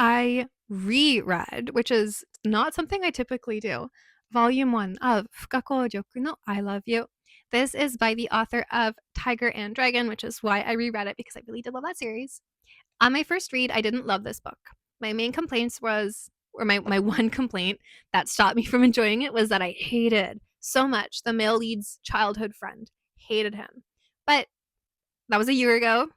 I reread, which is not something I typically do, Volume 1 of Fukako Joku no I Love You. This is by the author of Tiger and Dragon, which is why I reread it because I really did love that series. On my first read, I didn't love this book. My main complaints was, or my one complaint that stopped me from enjoying it was that I hated so much the male lead's childhood friend. Hated him. But that was a year ago.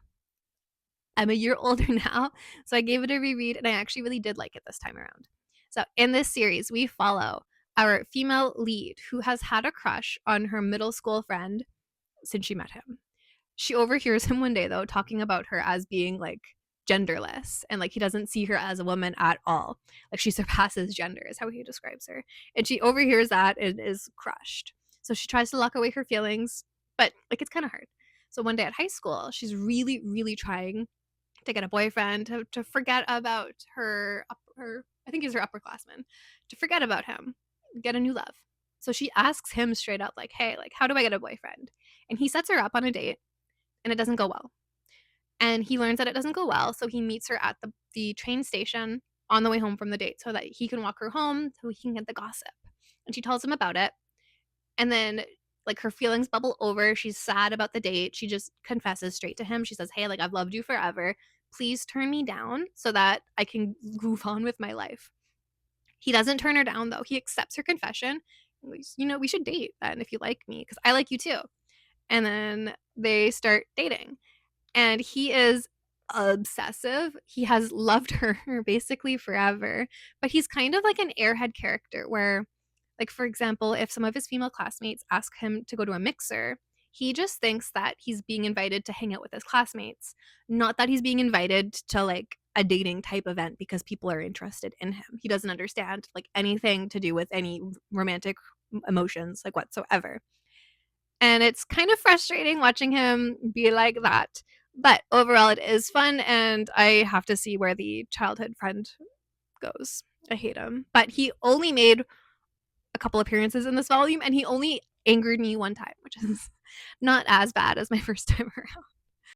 I'm a year older now, so I gave it a reread and I actually really did like it this time around. So, in this series, we follow our female lead who has had a crush on her middle school friend since she met him. She overhears him one day, though, talking about her as being like genderless and like he doesn't see her as a woman at all. Like she surpasses gender, is how he describes her. And she overhears that and is crushed. So she tries to lock away her feelings, but like it's kind of hard. So one day at high school, she's really, really trying to get a boyfriend, to forget about her I think he's her upperclassman, to forget about him, get a new love. So she asks him straight up, like, hey, like, how do I get a boyfriend? And he sets her up on a date and it doesn't go well. And he learns that it doesn't go well. So he meets her at the train station on the way home from the date so that he can walk her home so he can get the gossip. And she tells him about it. And then like her feelings bubble over. She's sad about the date. She just confesses straight to him. She says, hey, like I've loved you forever. Please turn me down so that I can move on with my life. He doesn't turn her down though. He accepts her confession. We should date then if you like me because I like you too. And then they start dating. And he is obsessive. He has loved her basically forever, but he's kind of like an airhead character where, like, for example, if some of his female classmates ask him to go to a mixer, he just thinks that he's being invited to hang out with his classmates, not that he's being invited to like a dating type event because people are interested in him. He doesn't understand like anything to do with any romantic emotions like whatsoever. And it's kind of frustrating watching him be like that. But overall, it is fun, and I have to see where the childhood friend goes. I hate him. But he only made a couple appearances in this volume, and he only angered me one time, which is not as bad as my first time around.